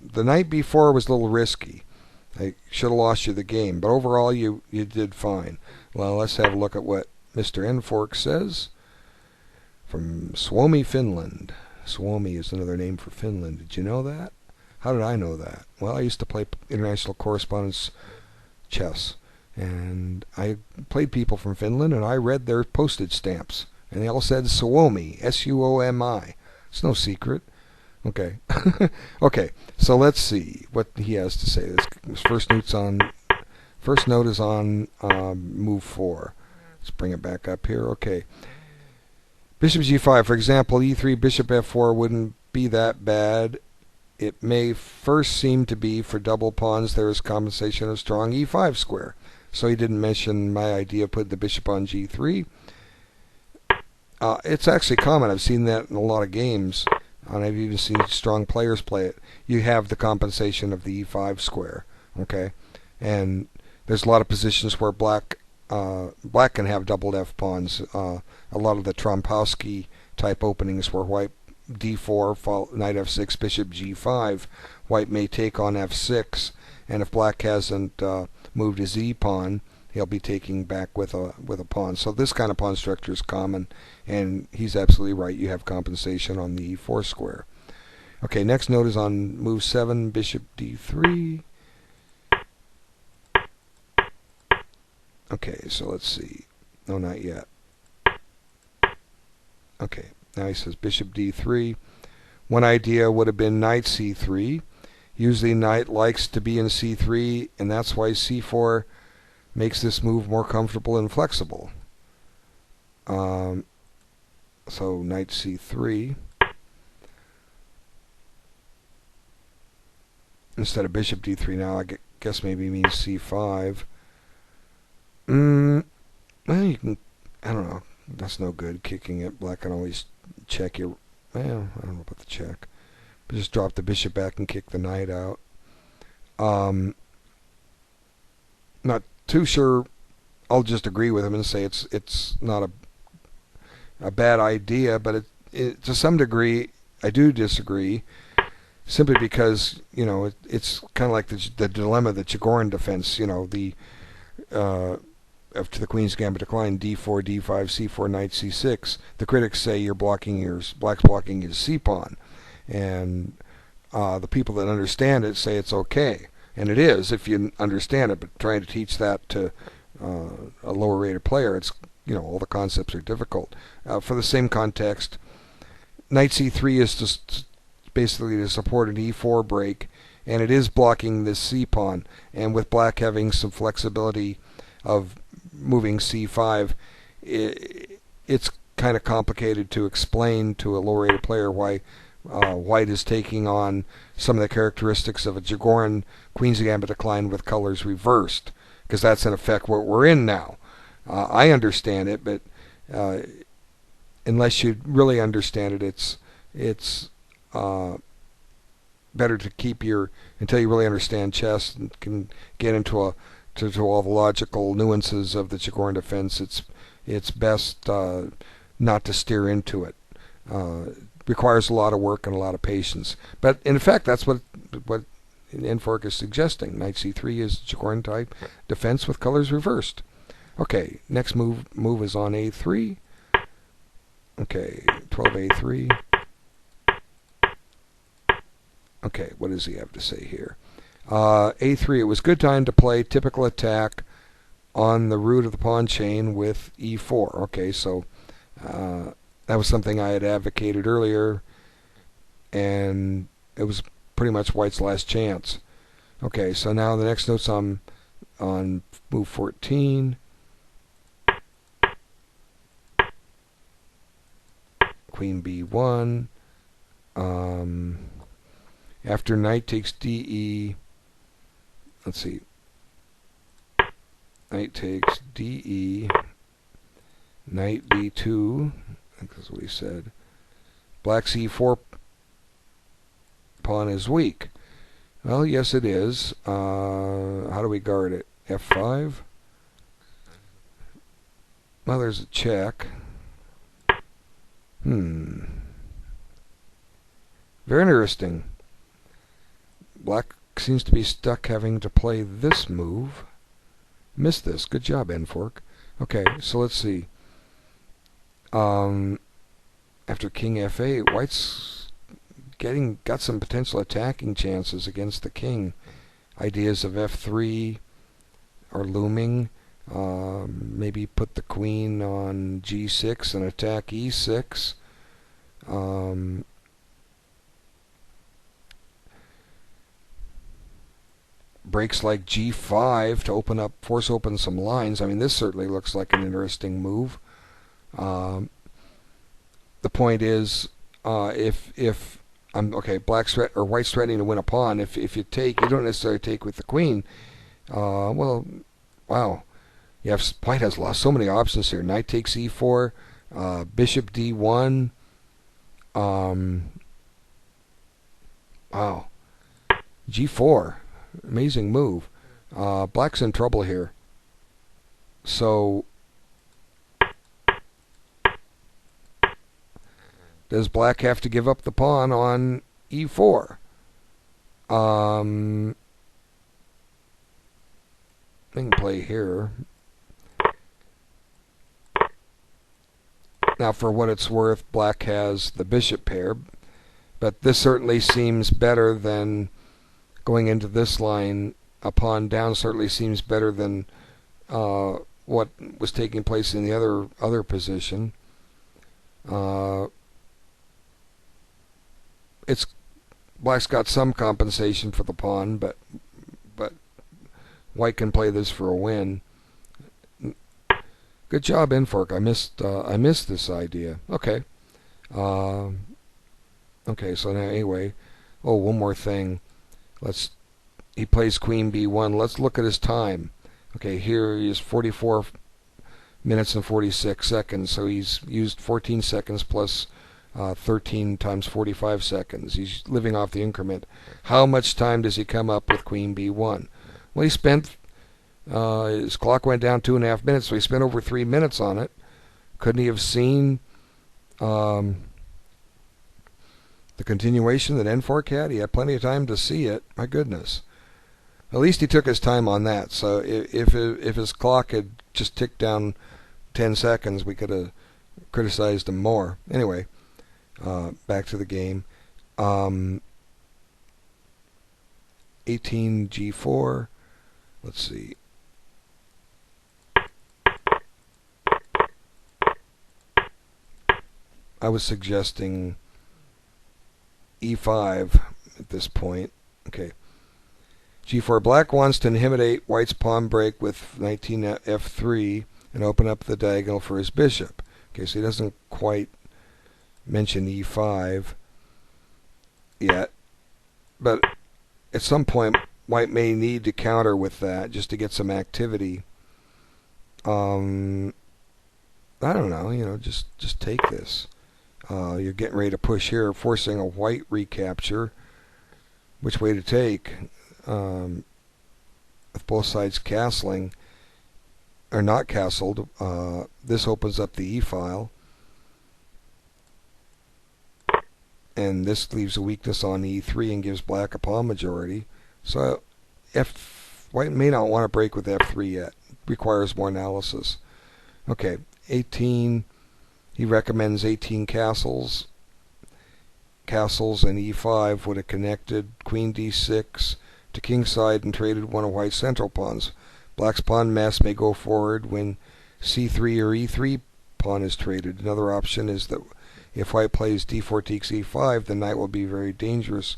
The knight b4 was a little risky. I should have lost you the game, but overall you did fine. Well, let's have a look at what Mr. Nfork says. From Suomi, Finland. Suomi is another name for Finland. Did you know that? How did I know that? Well, I used to play international correspondence chess, and I played people from Finland, and I read their postage stamps, and they all said Suomi, S-U-O-M-I. It's no secret. Okay. Okay, so let's see what he has to say. This first note is on move 4. Let's bring it back up here. Okay. Bishop g5, for example, e3, bishop f4 wouldn't be that bad. It may first seem to be for double pawns. There is compensation of strong e5 square. So he didn't mention my idea of putting the bishop on g3. It's actually common. I've seen that in a lot of games, and I've even seen strong players play it. You have the compensation of the e5 square, okay? And there's a lot of positions where black can have doubled f pawns. A lot of the Trompowsky type openings where white d4, knight f6, bishop g5, white may take on f6, and if black hasn't moved his e pawn, he'll be taking back with a pawn. So this kind of pawn structure is common, and he's absolutely right. You have compensation on the e4 square. Okay, next note is on move 7, bishop d3. Okay, so let's see. No, not yet. Okay, now he says bishop d3. One idea would have been knight c3. Usually knight likes to be in c3, and that's why c4 makes this move more comfortable and flexible. So knight c3 instead of bishop d3. Now I guess maybe means c5. Well, you can, I don't know. That's no good, kicking it. Black can always check your, well, I don't know about the check. But just drop the bishop back and kick the knight out. Not too sure. I'll just agree with him and say it's not a bad idea, but it to some degree I do disagree, simply because, you know, it's kind of like the dilemma, the Chigorin defense. You know, the after the Queen's Gambit decline, d4, d5, c4, knight c6. The critics say black's blocking his c-pawn, and the people that understand it say it's okay, and it is if you understand it. But trying to teach that to a lower rated player, it's, you know, all the concepts are difficult. For the same context, knight c3 is just basically to support an e4 break, and it is blocking this c-pawn, and with black having some flexibility of moving c5, it's kind of complicated to explain to a lower rated player why white is taking on some of the characteristics of a Chigorin Queen's Gambit decline with colors reversed, because that's in effect what we're in now. I understand it, but unless you really understand it, it's better to keep until you really understand chess and can get into to all the logical nuances of the Chigorin defense. It's best not to steer into it. Requires a lot of work and a lot of patience. But in fact, that's what N4 is suggesting. Knight c3 is Jacoran type defense with colors reversed. Okay, next move is on a3. Okay, 12a3. Okay, what does he have to say here? A3, it was good time to play typical attack on the root of the pawn chain with e4. Okay, so that was something I had advocated earlier, and it was pretty much White's last chance. Okay, so now the next note's on move 14. Queen b1. After knight takes de, let's see, knight takes de, knight b2, I think that's what he said. Black c4 pawn is weak. Well, yes it is. How do we guard it? f5? Well, there's a check. Very interesting. Black seems to be stuck having to play this move. Missed this. Good job, N4. Okay, so let's see. After king f8, White's got some potential attacking chances against the king. Ideas of f3 are looming. Maybe put the queen on g6 and attack e6. Breaks like g5 to force open some lines. I mean, this certainly looks like an interesting move. The point is, if White's threatening to win a pawn. If you take, you don't necessarily take with the queen. Well, wow. White has lost so many options here. Knight takes e4, bishop d1. Wow. g4. Amazing move. Black's in trouble here. So, does Black have to give up the pawn on e4? I can play here. Now, for what it's worth, Black has the bishop pair, but this certainly seems better than going into this line. A pawn down certainly seems better than what was taking place in the other position. Black's got some compensation for the pawn, but White can play this for a win. Good job, N4. I missed this idea. Okay. Okay. So now anyway, one more thing. He plays queen b1. Let's look at his time. Okay, here he is 44 minutes and 46 seconds. So he's used 14 seconds plus 13 times 45 seconds. He's living off the increment. How much time does he come up with queen b1? Well, he spent, his clock went down 2.5 minutes, so he spent over 3 minutes on it. Couldn't he have seen the continuation that N4 had? He had plenty of time to see it. My goodness. At least he took his time on that. So if his clock had just ticked down 10 seconds, we could have criticized him more. Anyway, back to the game. 18 g4. Let's see. I was suggesting e5 at this point. Okay. g4. Black wants to intimidate White's pawn break with 19 f3 and open up the diagonal for his bishop. Okay, so he doesn't quite mention e5 yet, but at some point White may need to counter with that just to get some activity. I don't know, just take this. You're getting ready to push here, forcing a White recapture. Which way to take? With both sides castling, or not castled, this opens up the e-file. And this leaves a weakness on e3 and gives Black a pawn majority. So White may not want to break with f3 yet. Requires more analysis. Okay, 18. He recommends 18 castles. Castles and e5 would have connected queen d6 to kingside and traded one of White's central pawns. Black's pawn mass may go forward when c3 or e3 pawn is traded. Another option is that if White plays d4 takes e5, the knight will be very dangerous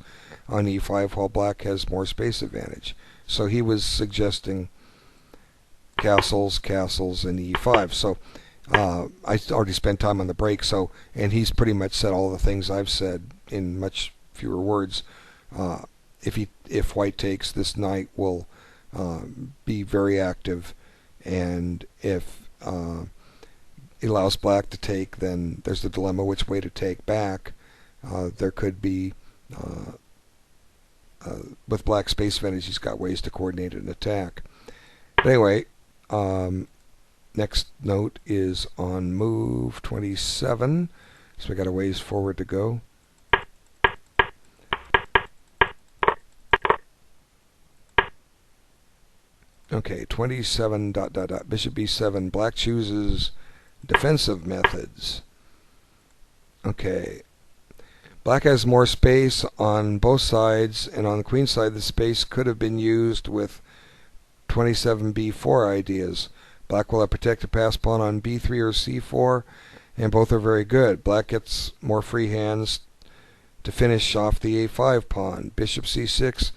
on e5 while Black has more space advantage. So he was suggesting castles, and e5. So I already spent time on the break, and he's pretty much said all the things I've said in much fewer words. If White takes, this knight will be very active, and if it allows Black to take, then there's the dilemma which way to take back. There could be, with Black's space advantage, he's got ways to coordinate an attack. But anyway, next note is on move 27, so we got a ways forward to go. Okay, 27 ... Bishop b7. Black chooses defensive methods. Okay. Black has more space on both sides, and on the queen side the space could have been used with 27 b4 ideas. Black will have protected pass pawn on b3 or c4, and both are very good. Black gets more free hands to finish off the a5 pawn. Bishop c6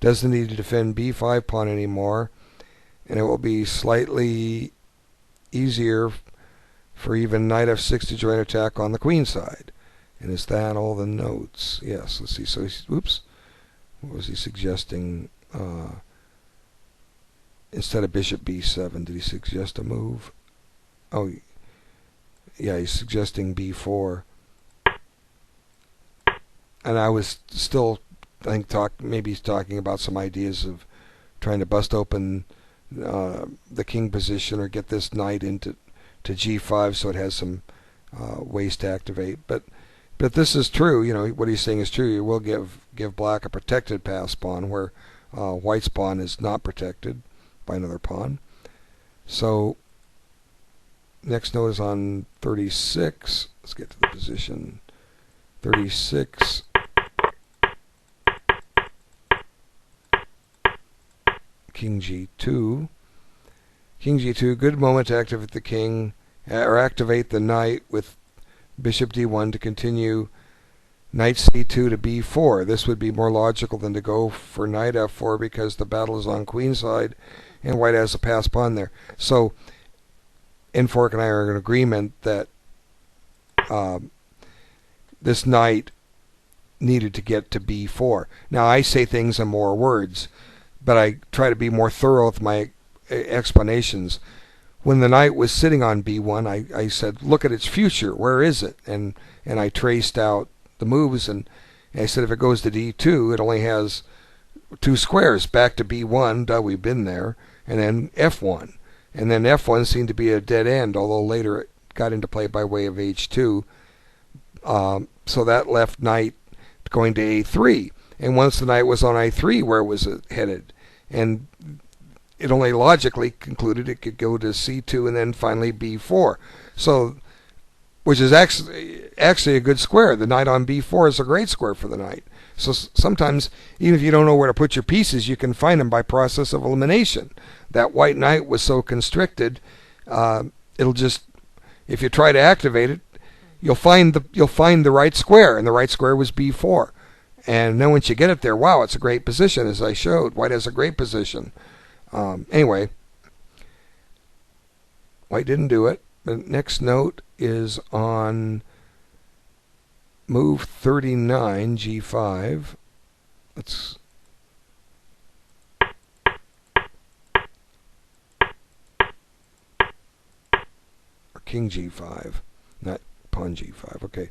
doesn't need to defend b5 pawn anymore, and it will be slightly easier for even knight f6 to join attack on the queen side. And is that all the notes? Yes, let's see. So he's, oops, what was he suggesting? Instead of bishop b7, did he suggest a move? Oh, yeah, he's suggesting b4. And I was still, I think, maybe he's talking about some ideas of trying to bust open the king position or get this knight into g5 so it has some ways to activate. But this is true. You know, what he's saying is true. You will give Black a protected pass pawn where White's pawn is not protected by another pawn. So next note is on 36. Let's get to the position. 36. King g2. King g2, good moment to activate the king, or activate the knight with bishop d1 to continue knight c2 to b4. This would be more logical than to go for knight f4 because the battle is on queen side and White has a pass pawn there. So N4 and I are in agreement that this knight needed to get to b4. Now I say things in more words, but I try to be more thorough with my explanations. When the knight was sitting on b1, I said, look at its future. Where is it? And I traced out the moves, and I said if it goes to d2, it only has two squares. Back to b1, duh, we've been there, and then f1. And then f1 seemed to be a dead end, although later it got into play by way of h2. So that left knight going to a3. And once the knight was on a3, where was it headed? And it only logically concluded it could go to c2 and then finally b4. So, which is actually a good square. The knight on b4 is a great square for the knight. So sometimes, even if you don't know where to put your pieces, you can find them by process of elimination. That white knight was so constricted, it'll just, if you try to activate it, you'll find the right square, and the right square was b4. And then once you get it there, wow, it's a great position, as I showed. White has a great position. Anyway, White didn't do it. The next note is on move 39, g5. Let's or king g5, not pawn g5. Okay.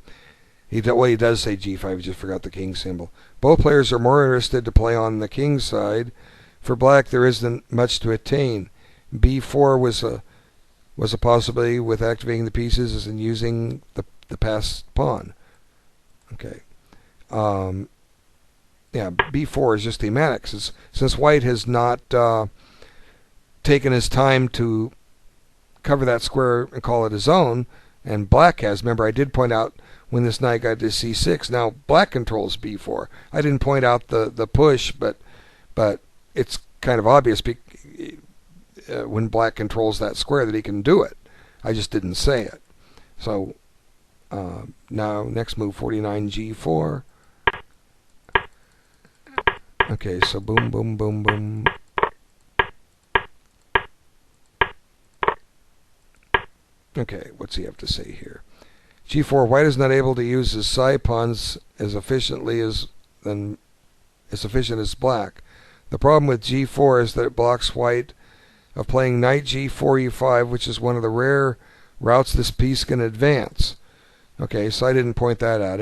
He does say g5. He just forgot the king symbol. Both players are more interested to play on the king side. For Black, there isn't much to attain. b4 was a possibility with activating the pieces and using the passed pawn. Okay. yeah, b4 is just thematic. Since white has not taken his time to cover that square and call it his own, and black has. Remember, I did point out when this knight got to c6. Now black controls b4. I didn't point out the push, but it's kind of obvious when black controls that square that he can do it. I just didn't say it. So now next move, 49 g4. Okay, so boom, boom, boom, boom. Okay, what's he have to say here? g4, white is not able to use his side pawns as efficient as black. The problem with g4 is that it blocks white of playing knight g4 e5, which is one of the rare routes this piece can advance. Okay, so I didn't point that out.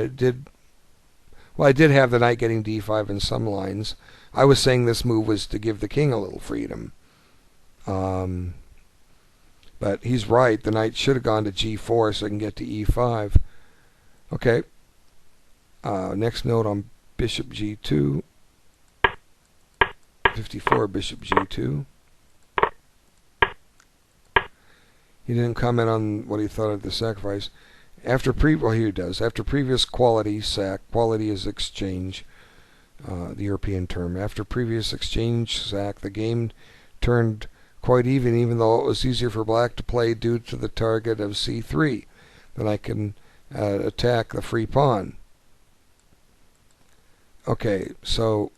Well, I did have the knight getting d5 in some lines. I was saying this move was to give the king a little freedom. But he's right. The knight should have gone to g4 so I can get to e5. Okay. Next note on bishop g2. 54, bishop g2. He didn't comment on what he thought of the sacrifice. Well, here he does. After previous quality is exchange, the European term. After previous exchange sack, the game turned quite even though it was easier for black to play due to the target of c3. Then I can attack the free pawn. Okay, so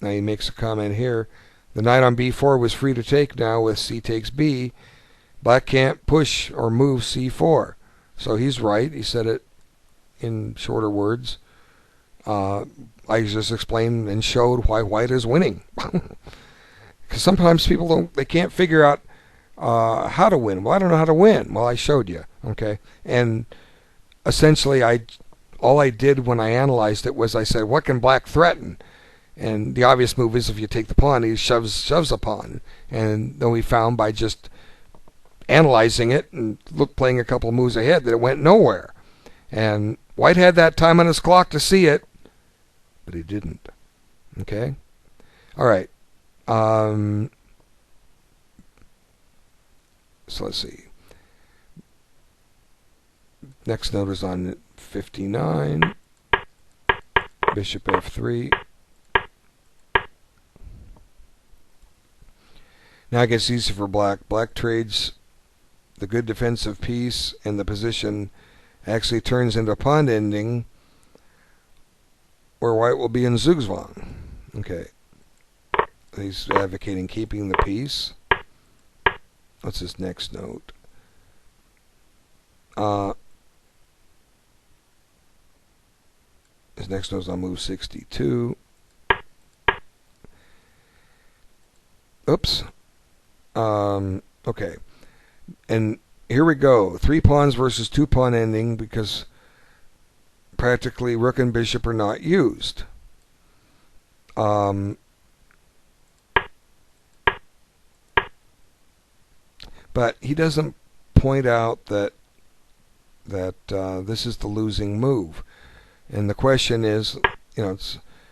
now he makes a comment here. The knight on b4 was free to take now with c takes b. Black can't push or move c4. So he's right. He said it in shorter words. I just explained and showed why white is winning. Because sometimes people they can't figure out how to win. Well, I don't know how to win. Well, I showed you. Okay, and essentially, all I did when I analyzed it was I said, what can black threaten? And the obvious move is if you take the pawn, he shoves a pawn. And then we found by just analyzing it and playing a couple moves ahead that it went nowhere. And white had that time on his clock to see it, but he didn't. Okay, all right. So let's see. Next note is on 59. Bishop f3. Now it gets easy for black. Black trades the good defensive piece, and the position actually turns into a pawn ending where white will be in Zugzwang. Okay. He's advocating keeping the piece. What's his next note? His next note is on move 62. Oops. Okay. And here we go. 3 pawns versus 2 pawn ending because practically rook and bishop are not used. But he doesn't point out that this is the losing move. And the question is,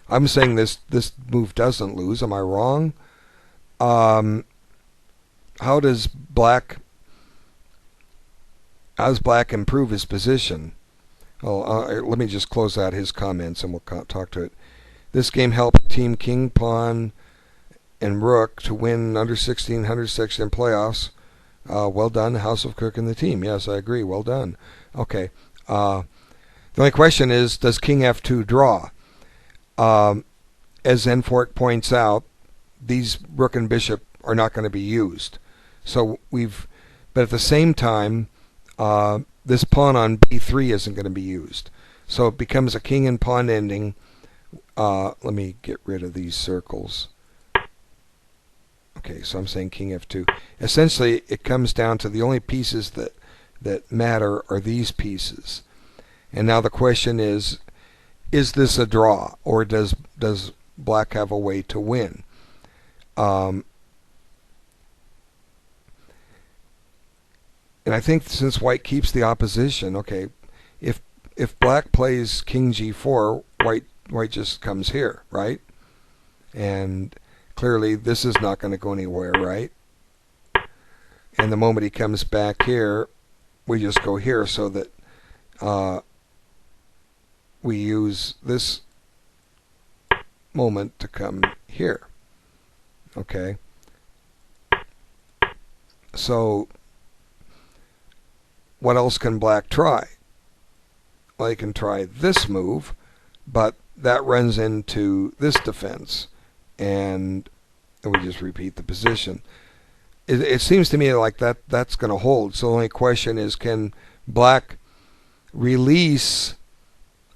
I'm saying this move doesn't lose. Am I wrong? How does black improve his position? Well, let me just close out his comments and we'll talk to it. This game helped Team King, Pawn, and Rook to win under 1600 section playoffs. Well done, House of Cook and the team. Yes, I agree. Well done. Okay. The only question is, does King F2 draw? As N4 points out, these rook and bishop are not going to be used. So but at the same time, this pawn on B3 isn't going to be used. So it becomes a king and pawn ending. Let me get rid of these circles. Okay, so I'm saying King F2. Essentially, it comes down to the only pieces that matter are these pieces. And now the question is this a draw, or does black have a way to win? And I think since white keeps the opposition, okay, if black plays King G4, white white just comes here, right? And clearly this is not going to go anywhere, right? And the moment he comes back here, we just go here, so that we use this moment to come here. Okay? So what else can black try? Well, he can try this move, but that runs into this defense, and we just repeat the position. It seems to me like that's going to hold. So the only question is, can black release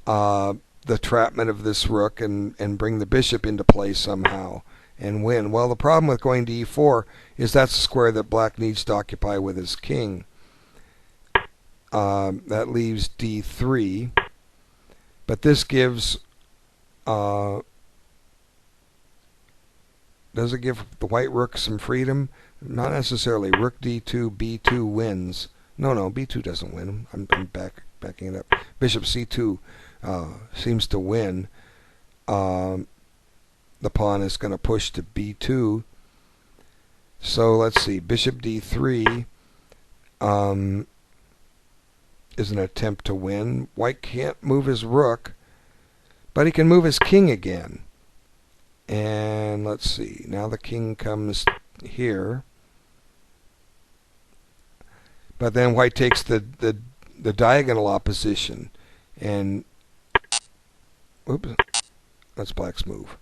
the trapment of this rook and bring the bishop into play somehow and win? Well, the problem with going to e4 is that's a square that black needs to occupy with his king. That leaves d3, but this gives does it give the white rook some freedom? Not necessarily. Rook d2, b2 wins. No, b2 doesn't win. I'm backing it up. Bishop c2 seems to win. The pawn is going to push to b2. So let's see. Bishop d3 is an attempt to win. White can't move his rook, but he can move his king again. And let's see. Now the king comes here. But then white takes the diagonal opposition, and oops, that's black's move.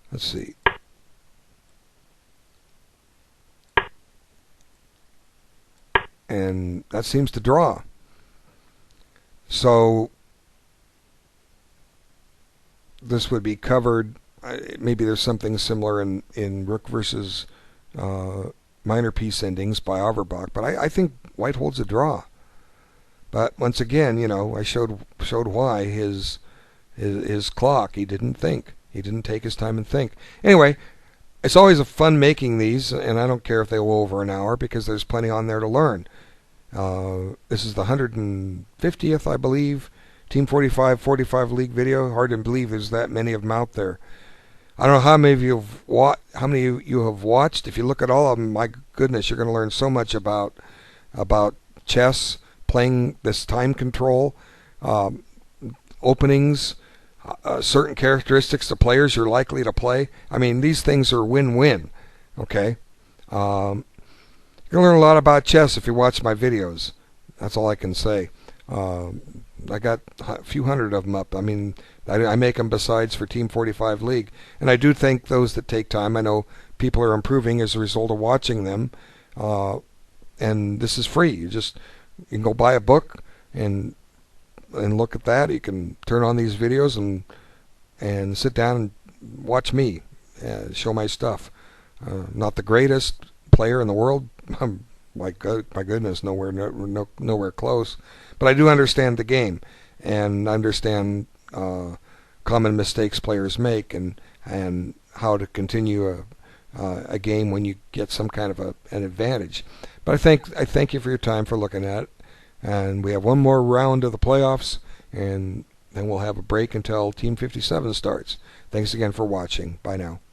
Let's see. And that seems to draw. So this would be covered. Maybe there's something similar in rook versus minor piece endings by Averbach, but I think white holds a draw. But once again, you know, I showed why his clock. He didn't think. He didn't take his time and think. Anyway, it's always a fun making these, and I don't care if they go over an hour because there's plenty on there to learn. This is the 150th, I believe, Team4545 League video. Hard to believe there's that many of them out there. I don't know how many of you have watched. If you look at all of them, my goodness, you're going to learn so much about chess, playing this time control, openings, certain characteristics of players you're likely to play. I mean, these things are win-win. Okay, you're going to learn a lot about chess if you watch my videos. That's all I can say. I got a few hundred of them up. I mean, I make them besides for Team 45 League. And I do thank those that take time. I know people are improving as a result of watching them. And this is free. You can go buy a book and look at that. You can turn on these videos and sit down and watch me show my stuff. Not the greatest player in the world. My goodness, nowhere close. But I do understand the game and understand common mistakes players make and how to continue a game when you get some kind of an advantage. But I thank you for your time for looking at it. And we have one more round of the playoffs, and then we'll have a break until Team 57 starts. Thanks again for watching. Bye now.